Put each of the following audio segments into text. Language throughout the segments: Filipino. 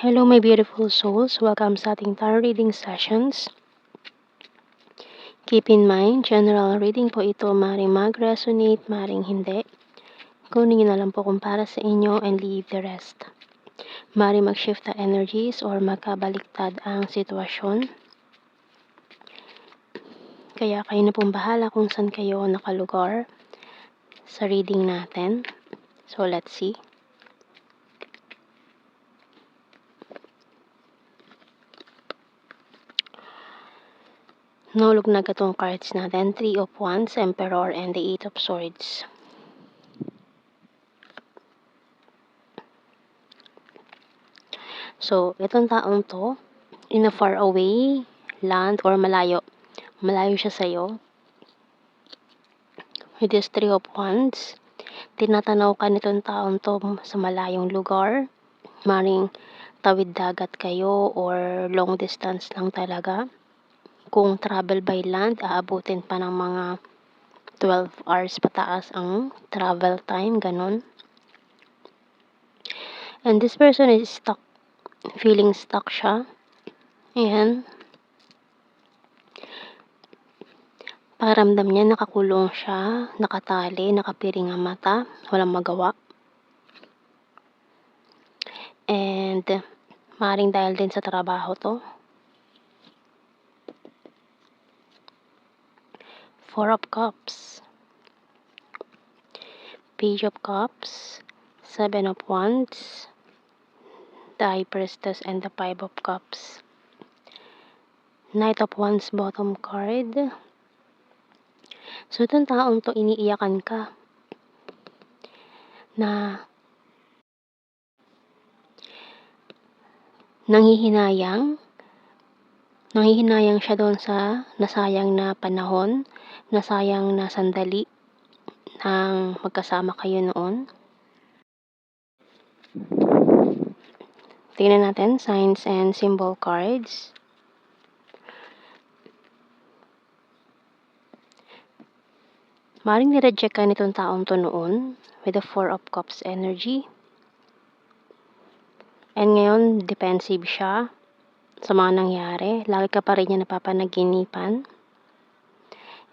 Hello my beautiful souls, welcome sa ating tarot reading sessions. Keep in mind, general reading po ito, maaaring mag-resonate, maaaring hindi. Kunin nyo na lang po kung para sa inyo and leave the rest. Maaaring mag-shift na energies or magkabaliktad ang sitwasyon. Kaya kayo na pong bahala kung saan kayo nakalugar sa reading natin. So let's see. Nahulog na gatong cards natin, 3 of Wands, Emperor, and the 8 of Swords. So, itong taong to, in a far away land or malayo siya sa'yo. With this 3 of Wands, tinatanaw ka nitong taong to sa malayong lugar. Maring tawid dagat kayo or long distance lang talaga. Kung travel by land, aabutin pa ng mga 12 hours pataas ang travel time, ganun. And this person is stuck, feeling stuck siya. Ayan. Pakiramdam niya nakakulong siya, nakatali, nakapiring ang mata, walang magawa. And maaaring dahil din sa trabaho to. 4 of Cups, Page of Cups, 7 of Wands, the High Priestess, and the 5 of Cups. Knight of Wands bottom card. So, itong taong to, iniiyakan ka na nanghihinayang siya doon sa nasayang na panahon, nasayang na sandali nang magkasama kayo noon. Tingnan natin, signs and symbol cards. Maring nireject ka nitong taong to noon with the 4 of Cups energy. And ngayon, defensive siya sa mga nangyari. Lagi ka pa rin niya napapanaginipan.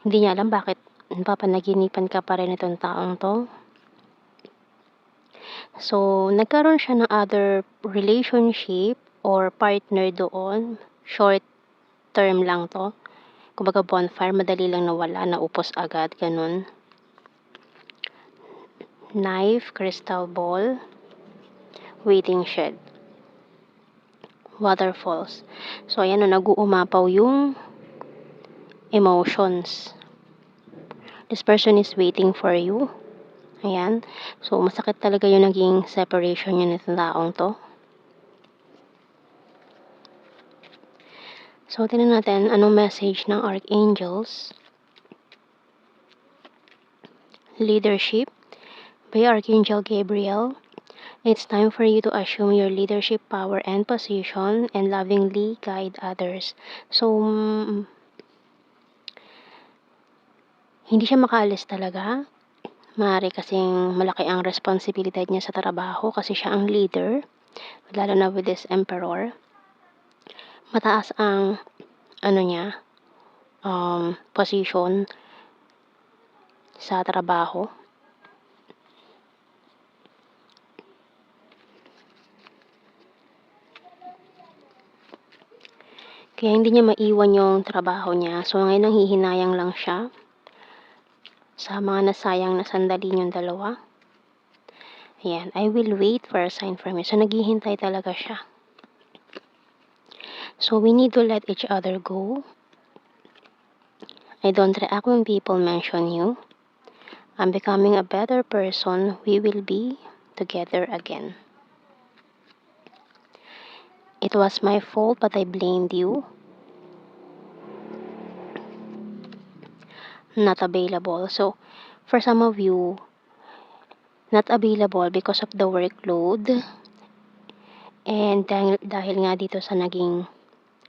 Hindi niya alam bakit napapanaginipan ka pa rin itong taong to. So, nagkaroon siya ng other relationship or partner doon. Short term lang to. Kumbaga bonfire, madali lang nawala, naupos agad, ganun. Knife, crystal ball, waiting shed, waterfalls. So, ayan, nag-uumapaw yung emotions. This person is waiting for you. Ayan. So, masakit talaga yung naging separation niya nitong taong to. So, tingnan natin anong message ng Archangels. Leadership by Archangel Gabriel. It's time for you to assume your leadership power and position and lovingly guide others. So, hindi siya makaalis talaga. Maaari kasing malaki ang responsibilidad niya sa trabaho kasi siya ang leader. Lalo na with this Emperor. Mataas ang position sa trabaho. Kaya hindi niya maiwan yung trabaho niya. So, ngayon nanghihinayang lang siya sa mga nasayang na sandali niyong dalawa. Ayan, I will wait for a sign from you. So, naghihintay talaga siya. So, we need to let each other go. I don't react when people mention you. I'm becoming a better person. We will be together again. It was my fault, but I blamed you. Not available. So, for some of you, not available because of the workload. And dahil nga dito sa naging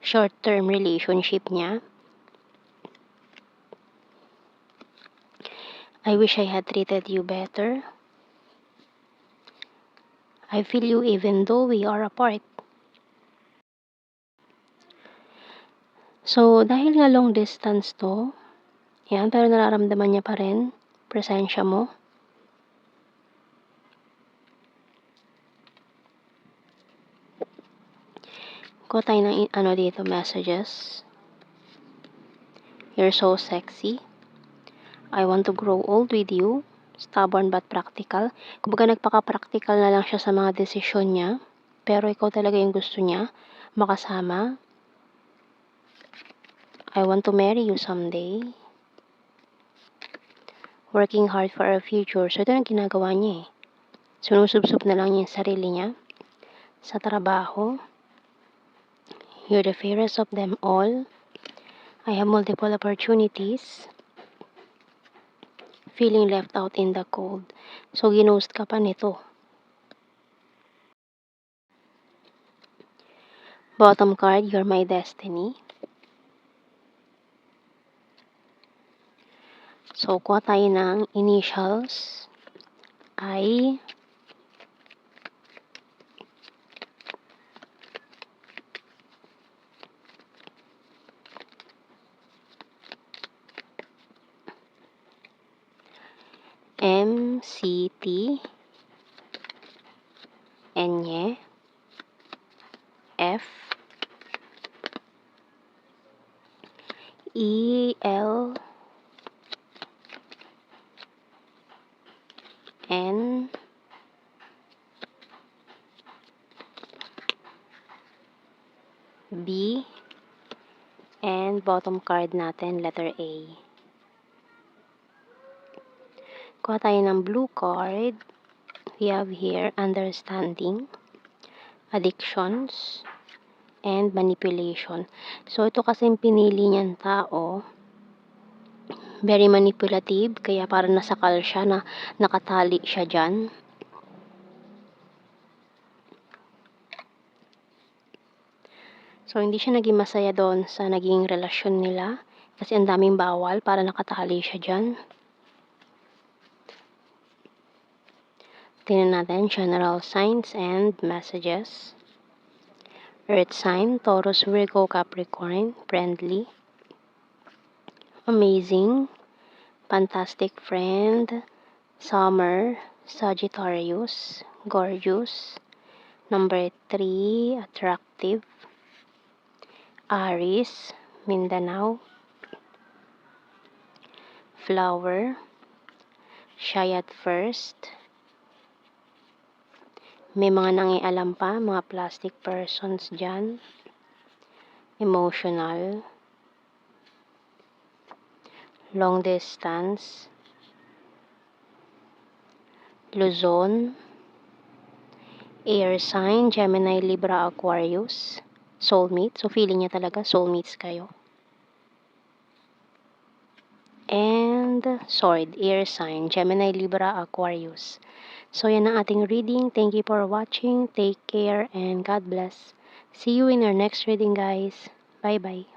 short-term relationship niya. I wish I had treated you better. I feel you even though we are apart. So, dahil nga long distance 'to, yan, pero nararamdaman niya pa rin presensya mo. Kuha tayo ng dito, messages. You're so sexy. I want to grow old with you. Stubborn but practical. Kumbaga nagpaka-practical na lang siya sa mga desisyon niya, pero ikaw talaga yung gusto niya makasama. I want to marry you someday. Working hard for our future. So, ito yung ginagawa niya eh. Sinusubsob na lang niya yung sarili niya sa trabaho. You're the fairest of them all. I have multiple opportunities. Feeling left out in the cold. So, ginost ka pa nito. Bottom card, you're my destiny. So, kuha tayo ng initials. I, M, C, T, N, F, E, L, N, B, and bottom card natin, letter A. Kuha tayo ng blue card. We have here understanding, addictions, and manipulation. So, ito kasi yung pinili niyang tao. Very manipulative, kaya parang nasakal siya, na nakatali siya dyan. So, hindi siya naging masaya doon sa naging relasyon nila. Kasi ang daming bawal para nakatali siya dyan. Tingnan natin, general signs and messages. Earth sign, Taurus, Virgo, Capricorn, friendly. Amazing. Fantastic friend. Summer, Sagittarius, gorgeous. Number 3, attractive. Aries, Mindanao. Flower, shy at first. May mga nangialam pa, mga plastic persons dyan. Emotional. Long distance. Luzon. Air sign, Gemini, Libra, Aquarius. Soulmate. So, feeling niya talaga, soulmates kayo. And sword, air sign, Gemini, Libra, Aquarius. So, yan ang ating reading. Thank you for watching. Take care and God bless. See you in our next reading, guys. Bye-bye.